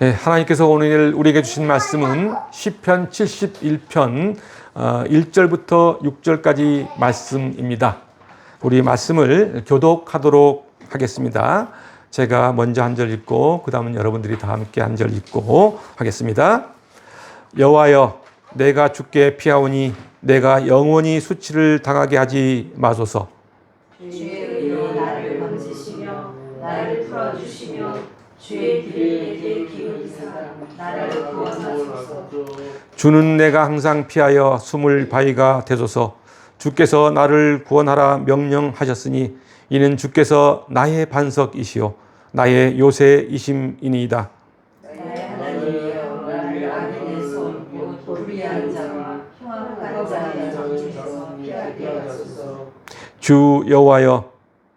네, 하나님께서 오늘 우리에게 주신 말씀은 시편 71편 1절부터 6절까지 말씀입니다. 우리 말씀을 교독하도록 하겠습니다. 제가 먼저 한 절 읽고 그 다음은 여러분들이 다 함께 한 절 읽고 하겠습니다. 여호와여, 내가 주께 피하오니 내가 영원히 수치를 당하게 하지 마소서. 주의 의로 나를 건지시며 나를 풀어주시며 주의 길을 내게 기울이사 나를 구원하소서. 주는 내가 항상 피하여 숨을 바위가 되소서. 주께서 나를 구원하라 명령하셨으니 이는 주께서 나의 반석이시요 나의 요새이심이니이다. 나의 하나님이여, 나를 악인의 손 곧 불의한 자와 흉악한 자의 정죄에서 피하게 하소서. 주 여호와여,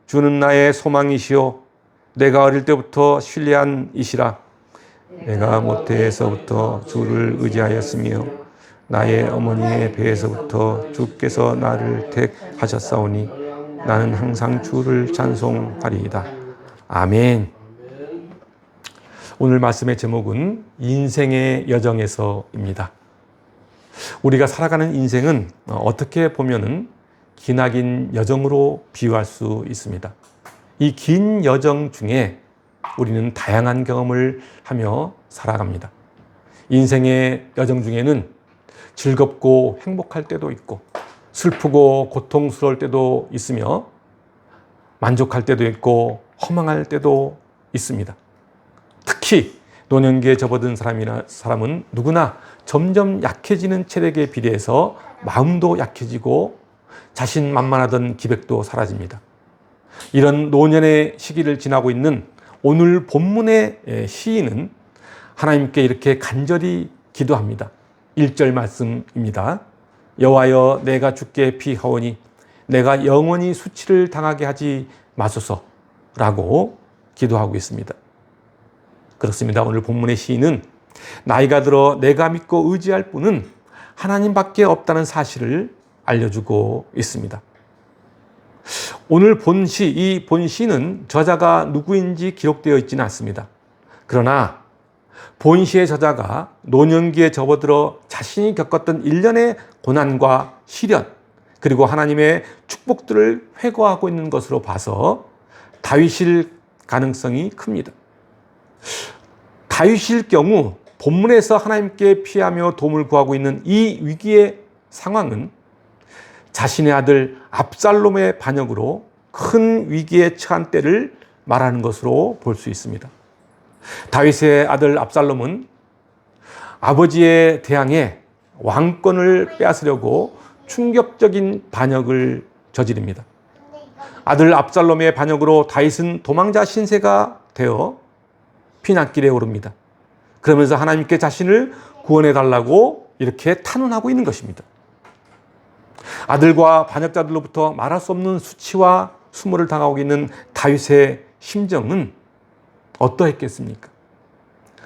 주는 나의 소망이시요 내가 어릴 때부터 신뢰한 이시라. 내가 모태에서부터 주를 의지하였으며 나의 어머니의 배에서부터 주께서 나를 택하셨사오니 나는 항상 주를 찬송하리이다. 아멘. 오늘 말씀의 제목은 인생의 여정에서입니다. 우리가 살아가는 인생은 어떻게 보면은 기나긴 여정으로 비유할 수 있습니다. 이 긴 여정 중에 우리는 다양한 경험을 하며 살아갑니다. 인생의 여정 중에는 즐겁고 행복할 때도 있고 슬프고 고통스러울 때도 있으며 만족할 때도 있고 허망할 때도 있습니다. 특히 노년기에 접어든 사람은 누구나 점점 약해지는 체력에 비례해서 마음도 약해지고 자신만만하던 기백도 사라집니다. 이런 노년의 시기를 지나고 있는 오늘 본문의 시인은 하나님께 이렇게 간절히 기도합니다. 1절 말씀입니다. 여호와여, 내가 주께 피하오니 내가 영원히 수치를 당하게 하지 마소서라고 기도하고 있습니다. 그렇습니다. 오늘 본문의 시인은 나이가 들어 내가 믿고 의지할 분은 하나님밖에 없다는 사실을 알려주고 있습니다. 오늘 이 본시는 저자가 누구인지 기록되어 있지는 않습니다. 그러나 본시의 저자가 노년기에 접어들어 자신이 겪었던 일련의 고난과 시련 그리고 하나님의 축복들을 회고하고 있는 것으로 봐서 다윗일 가능성이 큽니다. 다윗일 경우 본문에서 하나님께 피하며 도움을 구하고 있는 이 위기의 상황은 자신의 아들 압살롬의 반역으로 큰 위기에 처한 때를 말하는 것으로 볼 수 있습니다. 다윗의 아들 압살롬은 아버지에 대항해 왕권을 빼앗으려고 충격적인 반역을 저지릅니다. 아들 압살롬의 반역으로 다윗은 도망자 신세가 되어 피난길에 오릅니다. 그러면서 하나님께 자신을 구원해 달라고 이렇게 탄원하고 있는 것입니다. 아들과 반역자들로부터 말할 수 없는 수치와 수모를 당하고 있는 다윗의 심정은 어떠했겠습니까?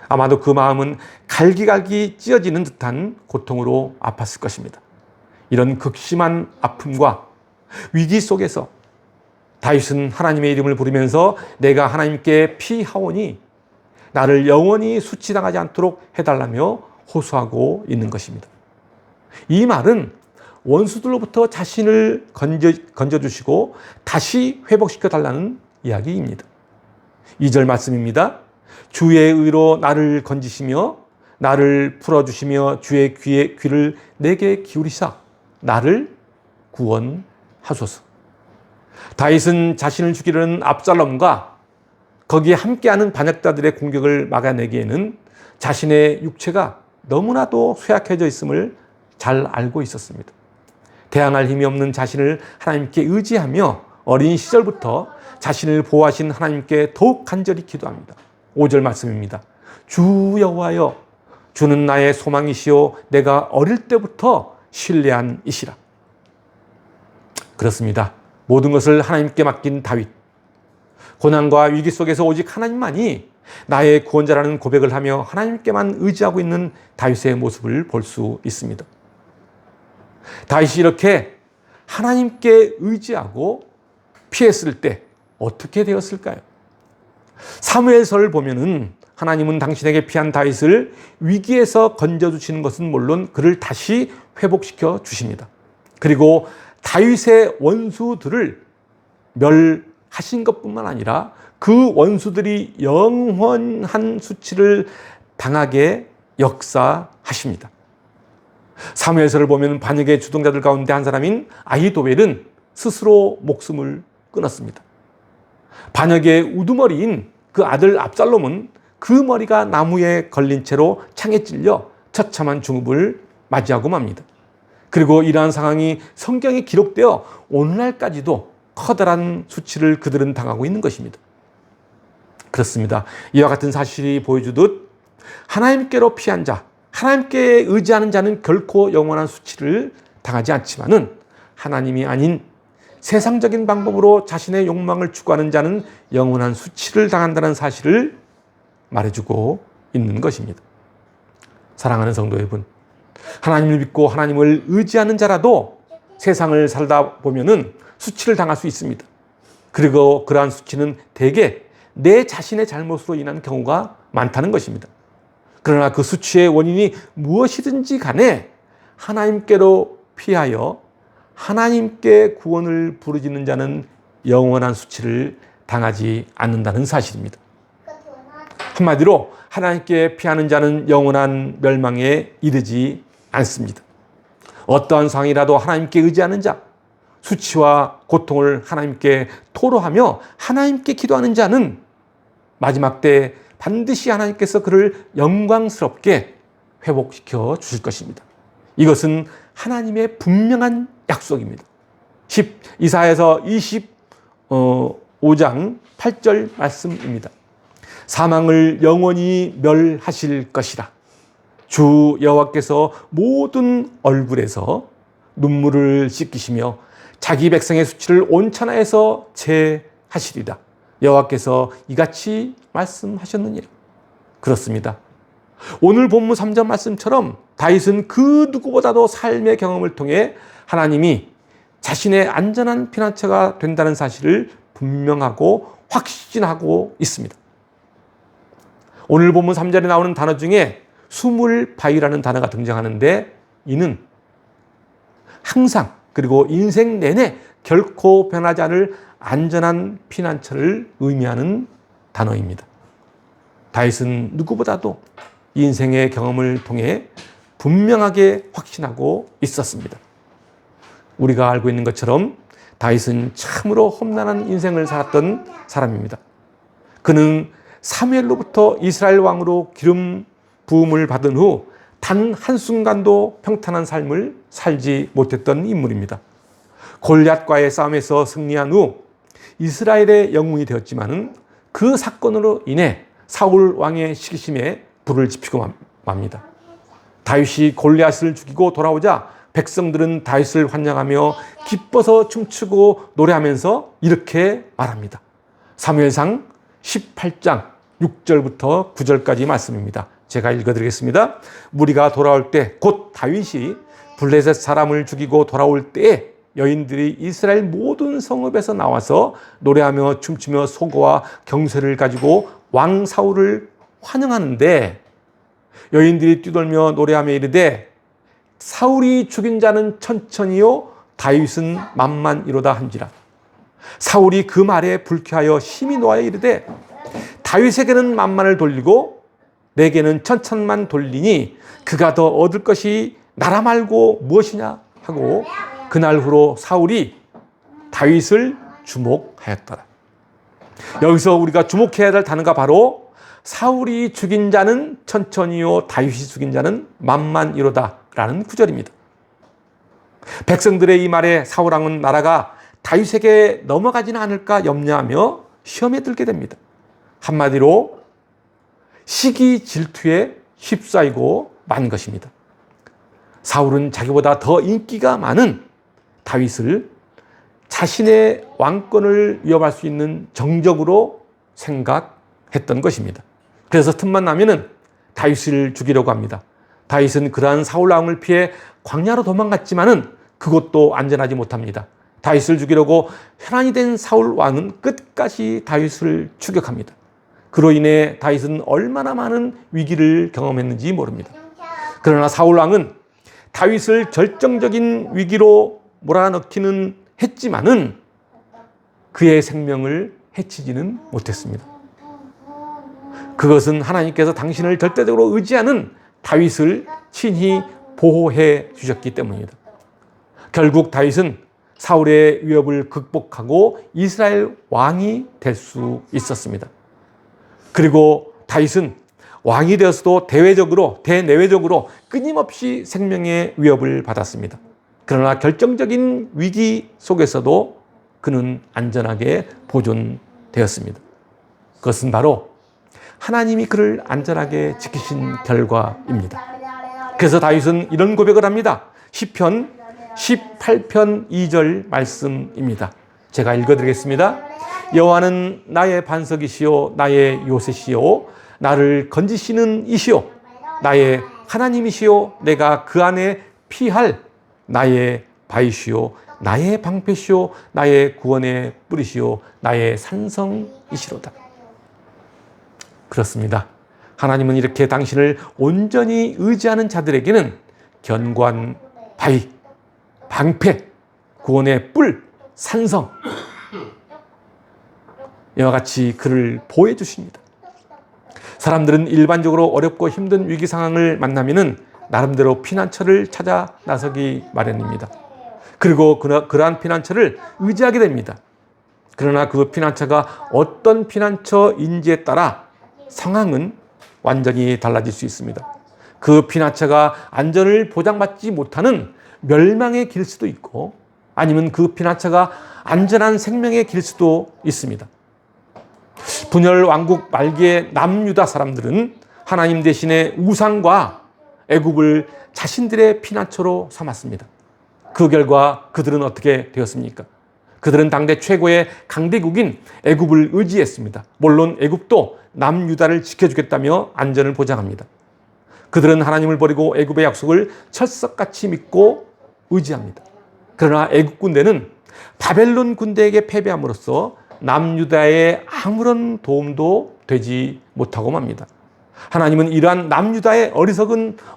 아마도 그 마음은 갈기갈기 찢어지는 듯한 고통으로 아팠을 것입니다. 이런 극심한 아픔과 위기 속에서 다윗은 하나님의 이름을 부르면서 내가 하나님께 피하오니 나를 영원히 수치당하지 않도록 해달라며 호소하고 있는 것입니다. 이 말은 원수들로부터 자신을 건져주시고 다시 회복시켜달라는 이야기입니다. 2절 말씀입니다. 주의 의로 나를 건지시며 나를 풀어주시며 주의 귀를 내게 기울이사 나를 구원하소서. 다윗은 자신을 죽이려는 압살롬과 거기에 함께하는 반역자들의 공격을 막아내기에는 자신의 육체가 너무나도 쇠약해져 있음을 잘 알고 있었습니다. 대항할 힘이 없는 자신을 하나님께 의지하며 어린 시절부터 자신을 보호하신 하나님께 더욱 간절히 기도합니다. 5절 말씀입니다. 주 여호와여, 주는 나의 소망이시요 내가 어릴 때부터 신뢰한 이시라. 그렇습니다. 모든 것을 하나님께 맡긴 다윗. 고난과 위기 속에서 오직 하나님만이 나의 구원자라는 고백을 하며 하나님께만 의지하고 있는 다윗의 모습을 볼 수 있습니다. 다윗이 이렇게 하나님께 의지하고 피했을 때 어떻게 되었을까요? 사무엘서를 보면은 하나님은 당신에게 피한 다윗을 위기에서 건져주시는 것은 물론 그를 다시 회복시켜 주십니다. 그리고 다윗의 원수들을 멸하신 것뿐만 아니라 그 원수들이 영원한 수치를 당하게 역사하십니다. 사무엘서를 보면 반역의 주동자들 가운데 한 사람인 아히도벨은 스스로 목숨을 끊었습니다. 반역의 우두머리인 그 아들 압살롬은 그 머리가 나무에 걸린 채로 창에 찔려 처참한 중ub을 맞이하고 맙니다. 그리고 이러한 상황이 성경에 기록되어 오늘날까지도 커다란 수치를 그들은 당하고 있는 것입니다. 그렇습니다. 이와 같은 사실이 보여주듯 하나님께로 피한 자, 하나님께 의지하는 자는 결코 영원한 수치를 당하지 않지만은 하나님이 아닌 세상적인 방법으로 자신의 욕망을 추구하는 자는 영원한 수치를 당한다는 사실을 말해주고 있는 것입니다. 사랑하는 성도 여러분, 하나님을 믿고 하나님을 의지하는 자라도 세상을 살다 보면은 수치를 당할 수 있습니다. 그리고 그러한 수치는 대개 내 자신의 잘못으로 인한 경우가 많다는 것입니다. 그러나 그 수치의 원인이 무엇이든지 간에 하나님께로 피하여 하나님께 구원을 부르짖는 자는 영원한 수치를 당하지 않는다는 사실입니다. 한마디로 하나님께 피하는 자는 영원한 멸망에 이르지 않습니다. 어떠한 상황이라도 하나님께 의지하는 자, 수치와 고통을 하나님께 토로하며 하나님께 기도하는 자는 마지막 때 반드시 하나님께서 그를 영광스럽게 회복시켜 주실 것입니다. 이것은 하나님의 분명한 약속입니다. 이사야서 25장 8절 말씀입니다. 사망을 영원히 멸하실 것이라. 주 여호와께서 모든 얼굴에서 눈물을 씻기시며 자기 백성의 수치를 온천하에서 제하시리라. 여호와께서 이같이 말씀하셨느니라. 그렇습니다. 오늘 본문 3절 말씀처럼 다윗은 그 누구보다도 삶의 경험을 통해 하나님이 자신의 안전한 피난처가 된다는 사실을 분명하고 확신하고 있습니다. 오늘 본문 3절에 나오는 단어 중에 수물바위라는 단어가 등장하는데 이는 항상 그리고 인생 내내 결코 변하지 않을 안전한 피난처를 의미하는 단어입니다. 다윗은 누구보다도 인생의 경험을 통해 분명하게 확신하고 있었습니다. 우리가 알고 있는 것처럼 다윗은 참으로 험난한 인생을 살았던 사람입니다. 그는 사무엘로부터 이스라엘 왕으로 기름 부음을 받은 후 단 한순간도 평탄한 삶을 살지 못했던 인물입니다. 골리앗과의 싸움에서 승리한 후 이스라엘의 영웅이 되었지만은 그 사건으로 인해 사울 왕의 시기심에 불을 지피고 맙니다. 다윗이 골리앗을 죽이고 돌아오자 백성들은 다윗을 환영하며 기뻐서 춤추고 노래하면서 이렇게 말합니다. 사무엘상 18장 6절부터 9절까지 말씀입니다. 제가 읽어드리겠습니다. 무리가 돌아올 때 곧 다윗이 블레셋 사람을 죽이고 돌아올 때에 여인들이 이스라엘 모든 성읍에서 나와서 노래하며 춤추며 소고와 경쇠를 가지고 왕 사울을 환영하는데 여인들이 뛰돌며 노래하며 이르되 사울이 죽인 자는 천천히요 다윗은 만만이로다 한지라. 사울이 그 말에 불쾌하여 심히 노하여 이르되 다윗에게는 만만을 돌리고 내게는 천천만 돌리니 그가 더 얻을 것이 나라 말고 무엇이냐 하고 그날 후로 사울이 다윗을 주목하였더라. 여기서 우리가 주목해야 될 단어가 바로 사울이 죽인 자는 천천히요 다윗이 죽인 자는 만만이로다 라는 구절입니다. 백성들의 이 말에 사울 왕은 나라가 다윗에게 넘어가지는 않을까 염려하며 시험에 들게 됩니다. 한마디로 시기 질투에 휩싸이고 만 것입니다. 사울은 자기보다 더 인기가 많은 다윗을 자신의 왕권을 위협할 수 있는 정적으로 생각했던 것입니다. 그래서 틈만 나면은 다윗을 죽이려고 합니다. 다윗은 그러한 사울 왕을 피해 광야로 도망갔지만은 그것도 안전하지 못합니다. 다윗을 죽이려고 혈안이 된 사울 왕은 끝까지 다윗을 추격합니다. 그로 인해 다윗은 얼마나 많은 위기를 경험했는지 모릅니다. 그러나 사울 왕은 다윗을 결정적인 위기로 몰아넣기는 했지만은 그의 생명을 해치지는 못했습니다. 그것은 하나님께서 당신을 절대적으로 의지하는 다윗을 친히 보호해 주셨기 때문입니다. 결국 다윗은 사울의 위협을 극복하고 이스라엘 왕이 될 수 있었습니다. 그리고 다윗은 왕이 되어서도 대내외적으로 끊임없이 생명의 위협을 받았습니다. 그러나 결정적인 위기 속에서도 그는 안전하게 보존되었습니다. 그것은 바로 하나님이 그를 안전하게 지키신 결과입니다. 그래서 다윗은 이런 고백을 합니다. 시편 18편 2절 말씀입니다. 제가 읽어드리겠습니다. 여호와는 나의 반석이시요 나의 요새시요 나를 건지시는 이시요 나의 하나님이시요 내가 그 안에 피할 나의 바위시요 나의 방패시요 나의 구원의 뿌리시요 나의 산성이시로다. 그렇습니다. 하나님은 이렇게 당신을 온전히 의지하는 자들에게는 견고한 바위, 방패, 구원의 뿔, 산성 이와 같이 그를 보호해 주십니다. 사람들은 일반적으로 어렵고 힘든 위기 상황을 만나면은 나름대로 피난처를 찾아 나서기 마련입니다. 그리고 그러한 피난처를 의지하게 됩니다. 그러나 그 피난처가 어떤 피난처인지에 따라 상황은 완전히 달라질 수 있습니다. 그 피난처가 안전을 보장받지 못하는 멸망의 길 수도 있고 아니면 그 피난처가 안전한 생명의 길 수도 있습니다. 분열 왕국 말기의 남유다 사람들은 하나님 대신에 우상과 애굽을 자신들의 피난처로 삼았습니다. 그 결과 그들은 어떻게 되었습니까? 그들은 당대 최고의 강대국인 애굽을 의지했습니다. 물론 애굽도 남유다를 지켜주겠다며 안전을 보장합니다. 그들은 하나님을 버리고 애굽의 약속을 철석같이 믿고 의지합니다. 그러나 애굽 군대는 바벨론 군대에게 패배함으로써 남유다에 아무런 도움도 되지 못하고 맙니다. 하나님은 이러한 남유다의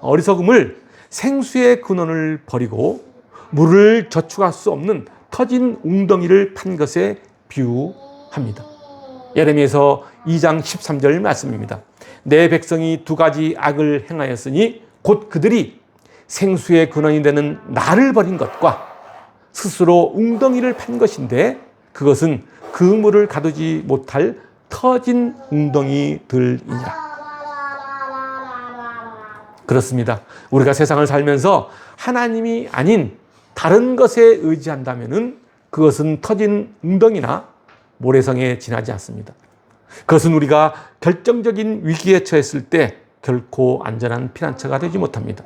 어리석음을 생수의 근원을 버리고 물을 저축할 수 없는 터진 웅덩이를 판 것에 비유합니다. 예레미야서 2장 13절 말씀입니다. 내 백성이 두 가지 악을 행하였으니 곧 그들이 생수의 근원이 되는 나를 버린 것과 스스로 웅덩이를 판 것인데 그것은 그 물을 가두지 못할 터진 웅덩이들이니라. 그렇습니다. 우리가 세상을 살면서 하나님이 아닌 다른 것에 의지한다면은 그것은 터진 웅덩이나 모래성에 지나지 않습니다. 그것은 우리가 결정적인 위기에 처했을 때 결코 안전한 피난처가 되지 못합니다.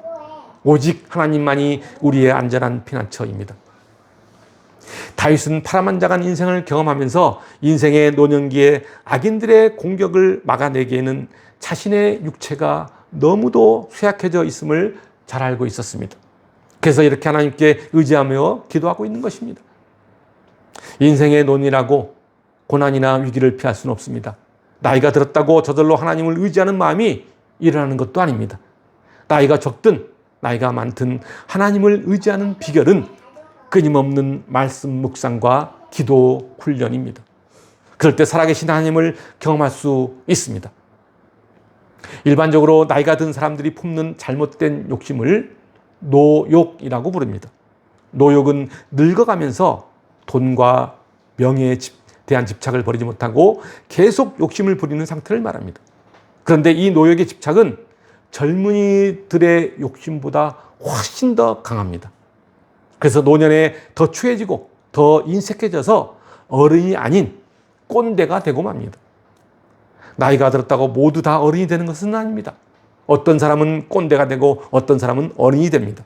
오직 하나님만이 우리의 안전한 피난처입니다. 다윗은 파란만장한 인생을 경험하면서 인생의 노년기에 악인들의 공격을 막아내기에는 자신의 육체가 너무도 쇠약해져 있음을 잘 알고 있었습니다. 그래서 이렇게 하나님께 의지하며 기도하고 있는 것입니다. 인생의 논이라고 고난이나 위기를 피할 수는 없습니다. 나이가 들었다고 저절로 하나님을 의지하는 마음이 일어나는 것도 아닙니다. 나이가 적든 나이가 많든 하나님을 의지하는 비결은 끊임없는 말씀 묵상과 기도 훈련입니다. 그럴 때 살아계신 하나님을 경험할 수 있습니다. 일반적으로 나이가 든 사람들이 품는 잘못된 욕심을 노욕이라고 부릅니다. 노욕은 늙어가면서 돈과 명예에 대한 집착을 버리지 못하고 계속 욕심을 부리는 상태를 말합니다. 그런데 이 노욕의 집착은 젊은이들의 욕심보다 훨씬 더 강합니다. 그래서 노년에 더 추해지고 더 인색해져서 어른이 아닌 꼰대가 되고 맙니다. 나이가 들었다고 모두 다 어른이 되는 것은 아닙니다. 어떤 사람은 꼰대가 되고 어떤 사람은 어른이 됩니다.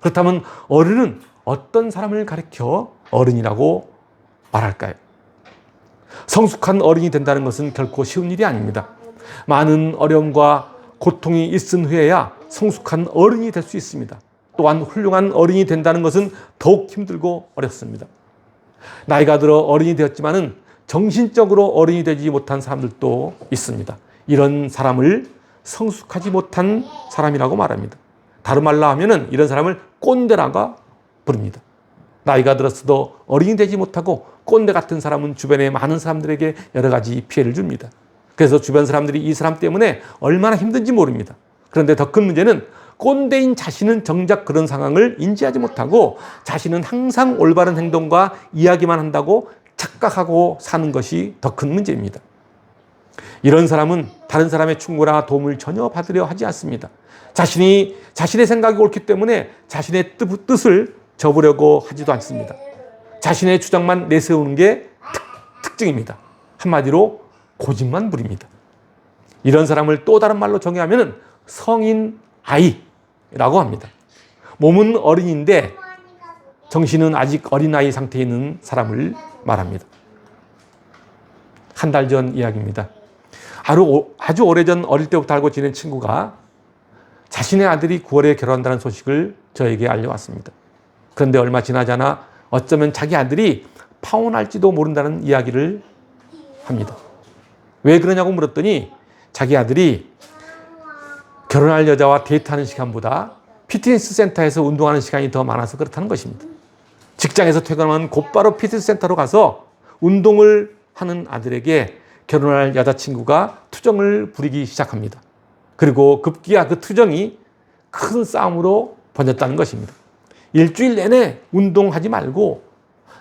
그렇다면 어른은 어떤 사람을 가리켜 어른이라고 말할까요? 성숙한 어른이 된다는 것은 결코 쉬운 일이 아닙니다. 많은 어려움과 고통이 있은 후에야 성숙한 어른이 될 수 있습니다. 또한 훌륭한 어른이 된다는 것은 더욱 힘들고 어렵습니다. 나이가 들어 어른이 되었지만은 정신적으로 어른이 되지 못한 사람들도 있습니다. 이런 사람을 성숙하지 못한 사람이라고 말합니다. 다른 말로 하면은 이런 사람을 꼰대라고 부릅니다. 나이가 들었어도 어른이 되지 못하고 꼰대 같은 사람은 주변의 많은 사람들에게 여러 가지 피해를 줍니다. 그래서 주변 사람들이 이 사람 때문에 얼마나 힘든지 모릅니다. 그런데 더 큰 문제는 꼰대인 자신은 정작 그런 상황을 인지하지 못하고 자신은 항상 올바른 행동과 이야기만 한다고 착각하고 사는 것이 더 큰 문제입니다. 이런 사람은 다른 사람의 충고나 도움을 전혀 받으려 하지 않습니다. 자신의 생각이 옳기 때문에 자신의 뜻을 접으려고 하지도 않습니다. 자신의 주장만 내세우는 게 특징입니다. 한마디로 고집만 부립니다. 이런 사람을 또 다른 말로 정의하면 성인 아이라고 합니다. 몸은 어린인데 정신은 아직 어린아이 상태에 있는 사람을 말합니다. 한 달 전 이야기입니다. 아주 오래전 어릴 때부터 알고 지낸 친구가 자신의 아들이 9월에 결혼한다는 소식을 저에게 알려왔습니다. 그런데 얼마 지나지 않아 어쩌면 자기 아들이 파혼할지도 모른다는 이야기를 합니다. 왜 그러냐고 물었더니 자기 아들이 결혼할 여자와 데이트하는 시간보다 피트니스 센터에서 운동하는 시간이 더 많아서 그렇다는 것입니다. 직장에서 퇴근하면 곧바로 피트니스 센터로 가서 운동을 하는 아들에게 결혼할 여자친구가 투정을 부리기 시작합니다. 그리고 급기야 그 투정이 큰 싸움으로 번졌다는 것입니다. 일주일 내내 운동하지 말고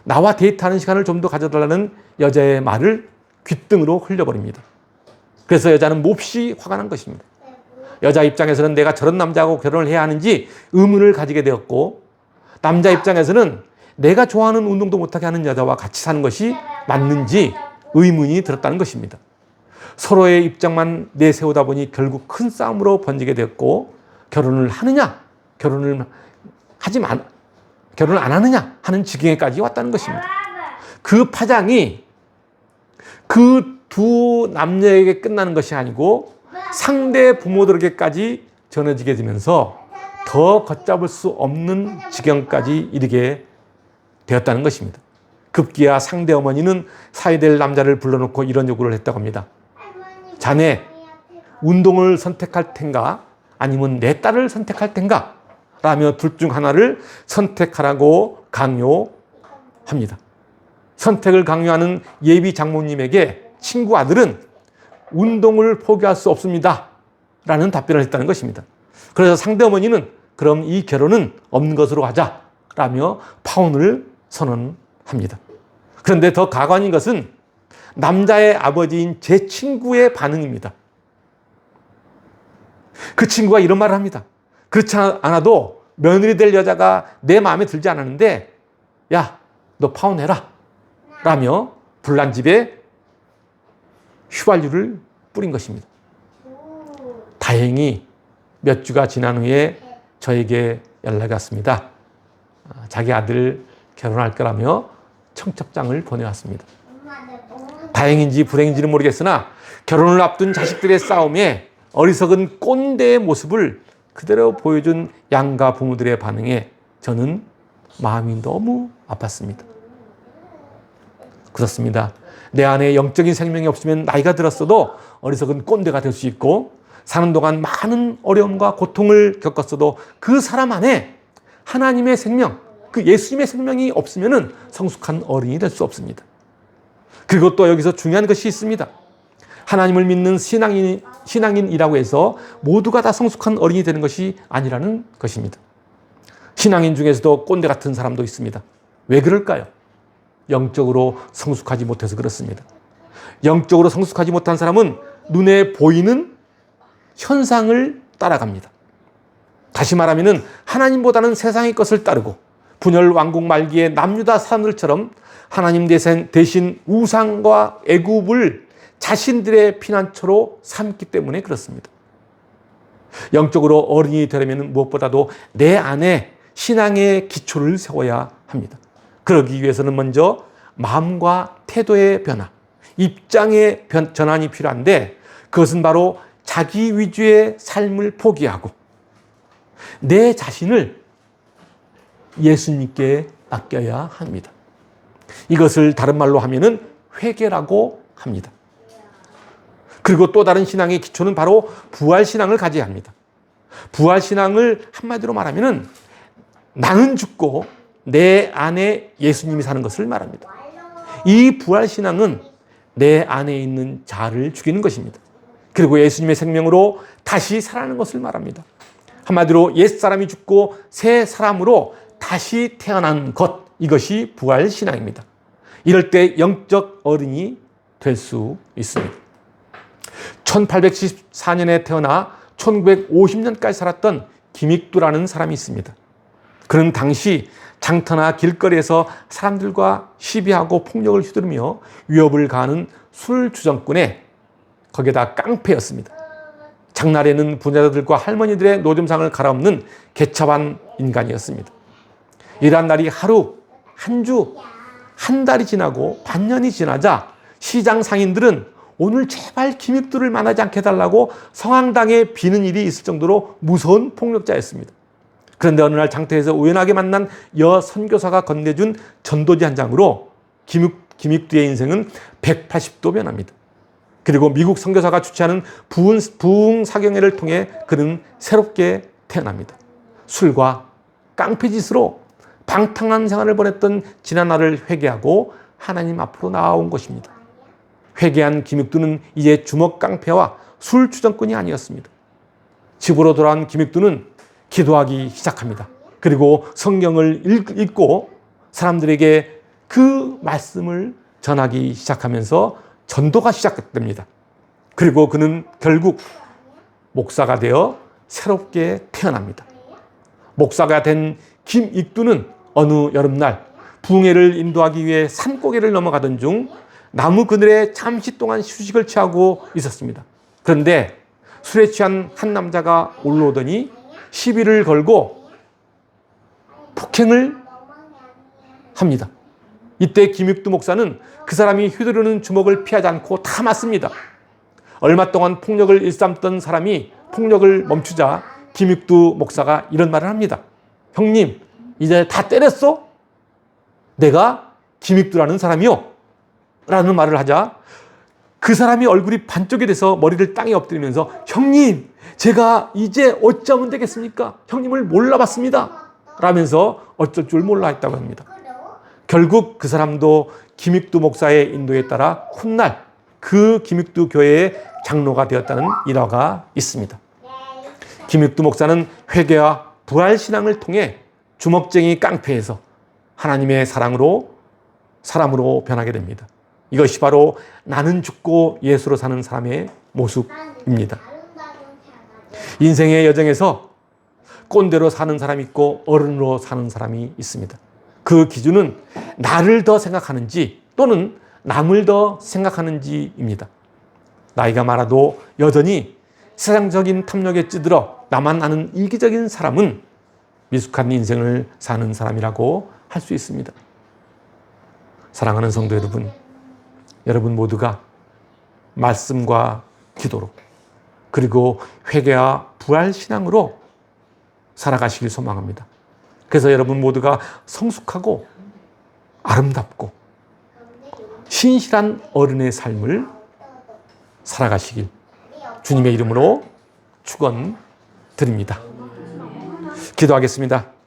나와 데이트하는 시간을 좀 더 가져달라는 여자의 말을 귓등으로 흘려버립니다. 그래서 여자는 몹시 화가 난 것입니다. 여자 입장에서는 내가 저런 남자하고 결혼을 해야 하는지 의문을 가지게 되었고, 남자 입장에서는 내가 좋아하는 운동도 못하게 하는 여자와 같이 사는 것이 맞는지 의문이 들었다는 것입니다. 서로의 입장만 내세우다 보니 결국 큰 싸움으로 번지게 되었고, 결혼을 하느냐, 결혼을 안 하느냐 하는 지경에까지 왔다는 것입니다. 그 파장이 그 두 남녀에게 끝나는 것이 아니고 상대 부모들에게까지 전해지게 되면서 더 걷잡을 수 없는 지경까지 이르게 되었다는 것입니다. 급기야 상대 어머니는 사야 될 남자를 불러놓고 이런 요구를 했다고 합니다. 자네 운동을 선택할 텐가 아니면 내 딸을 선택할 텐가 라며 둘 중 하나를 선택하라고 강요합니다. 선택을 강요하는 예비 장모님에게 친구 아들은 운동을 포기할 수 없습니다 라는 답변을 했다는 것입니다. 그래서 상대 어머니는 그럼 이 결혼은 없는 것으로 하자 라며 파혼을 선언합니다. 그런데 더 가관인 것은 남자의 아버지인 제 친구의 반응입니다. 그 친구가 이런 말을 합니다. 그렇지 않아도 며느리 될 여자가 내 마음에 들지 않았는데 야, 너 파혼해라 라며 불난 집에 휘발유를 뿌린 것입니다. 다행히 몇 주가 지난 후에 저에게 연락이 왔습니다. 자기 아들 결혼할 거라며 청첩장을 보내왔습니다. 다행인지 불행인지는 모르겠으나 결혼을 앞둔 자식들의 싸움에 어리석은 꼰대의 모습을 그대로 보여준 양가 부모들의 반응에 저는 마음이 너무 아팠습니다. 그렇습니다. 내 안에 영적인 생명이 없으면 나이가 들었어도 어리석은 꼰대가 될 수 있고, 사는 동안 많은 어려움과 고통을 겪었어도 그 사람 안에 하나님의 생명, 그 예수님의 생명이 없으면 성숙한 어린이 될 수 없습니다. 그리고 또 여기서 중요한 것이 있습니다. 하나님을 믿는 신앙인이라고 해서 모두가 다 성숙한 어린이 되는 것이 아니라는 것입니다. 신앙인 중에서도 꼰대 같은 사람도 있습니다. 왜 그럴까요? 영적으로 성숙하지 못해서 그렇습니다. 영적으로 성숙하지 못한 사람은 눈에 보이는 현상을 따라갑니다. 다시 말하면 하나님보다는 세상의 것을 따르고 분열 왕국 말기에 남유다 사람들처럼 하나님 대신 우상과 애굽을 자신들의 피난처로 삼기 때문에 그렇습니다. 영적으로 어린이 되려면 무엇보다도 내 안에 신앙의 기초를 세워야 합니다. 그러기 위해서는 먼저 마음과 태도의 변화, 입장의 전환이 필요한데, 그것은 바로 자기 위주의 삶을 포기하고 내 자신을 예수님께 맡겨야 합니다. 이것을 다른 말로 하면은 회개라고 합니다. 그리고 또 다른 신앙의 기초는 바로 부활신앙을 가져야 합니다. 부활신앙을 한마디로 말하면 나는 죽고 내 안에 예수님이 사는 것을 말합니다. 이 부활신앙은 내 안에 있는 자를 죽이는 것입니다. 그리고 예수님의 생명으로 다시 살아나는 것을 말합니다. 한마디로 옛사람이 죽고 새 사람으로 다시 태어난 것, 이것이 부활신앙입니다. 이럴 때 영적 어른이 될 수 있습니다. 1814년에 태어나 1950년까지 살았던 김익두라는 사람이 있습니다. 그는 당시 장터나 길거리에서 사람들과 시비하고 폭력을 휘두르며 위협을 가하는 술주정꾼의 거기에다 깡패였습니다. 장날에는 부자들과 할머니들의 노점상을 갈아엎는 개차반 인간이었습니다. 이러한 날이 하루, 한 주, 한 달이 지나고 반년이 지나자 시장 상인들은 오늘 제발 김익두를 만나지 않게 해달라고 성황당에 비는 일이 있을 정도로 무서운 폭력자였습니다. 그런데 어느 날 장터에서 우연하게 만난 여 선교사가 건네준 전도지 한 장으로 김익두의 인생은 180도 변합니다. 그리고 미국 선교사가 주최하는 부흥 사경회를 통해 그는 새롭게 태어납니다. 술과 깡패짓으로 방탕한 생활을 보냈던 지난 날을 회개하고 하나님 앞으로 나아온 것입니다. 회개한 김익두는 이제 주먹 깡패와 술 주정꾼이 아니었습니다. 집으로 돌아온 김익두는 기도하기 시작합니다. 그리고 성경을 읽고 사람들에게 그 말씀을 전하기 시작하면서 전도가 시작됩니다. 그리고 그는 결국 목사가 되어 새롭게 태어납니다. 목사가 된 김익두는 어느 여름날 부흥회를 인도하기 위해 산고개를 넘어가던 중 나무 그늘에 잠시 동안 휴식을 취하고 있었습니다. 그런데 술에 취한 한 남자가 올라오더니 시비를 걸고 폭행을 합니다. 이때 김익두 목사는 그 사람이 휘두르는 주먹을 피하지 않고 다 맞습니다. 얼마 동안 폭력을 일삼던 사람이 폭력을 멈추자 김익두 목사가 이런 말을 합니다. 형님, 이제 다 때렸어? 내가 김익두라는 사람이요? 라는 말을 하자 그 사람이 얼굴이 반쪽이 돼서 머리를 땅에 엎드리면서 형님, 제가 이제 어쩌면 되겠습니까? 형님을 몰라봤습니다. 라면서 어쩔 줄 몰라 했다고 합니다. 결국 그 사람도 김익두 목사의 인도에 따라 훗날 그 김익두 교회의 장로가 되었다는 일화가 있습니다. 김익두 목사는 회개와 부활신앙을 통해 주먹쟁이 깡패에서 하나님의 사랑으로 사람으로 변하게 됩니다. 이것이 바로 나는 죽고 예수로 사는 사람의 모습입니다. 인생의 여정에서 꼰대로 사는 사람이 있고 어른으로 사는 사람이 있습니다. 그 기준은 나를 더 생각하는지 또는 남을 더 생각하는지입니다. 나이가 많아도 여전히 세상적인 탐욕에 찌들어 나만 아는 이기적인 사람은 미숙한 인생을 사는 사람이라고 할 수 있습니다. 사랑하는 성도 여러분, 여러분 모두가 말씀과 기도로 그리고 회개와 부활신앙으로 살아가시길 소망합니다. 그래서 여러분 모두가 성숙하고 아름답고 신실한 어른의 삶을 살아가시길 주님의 이름으로 축원드립니다. 기도하겠습니다.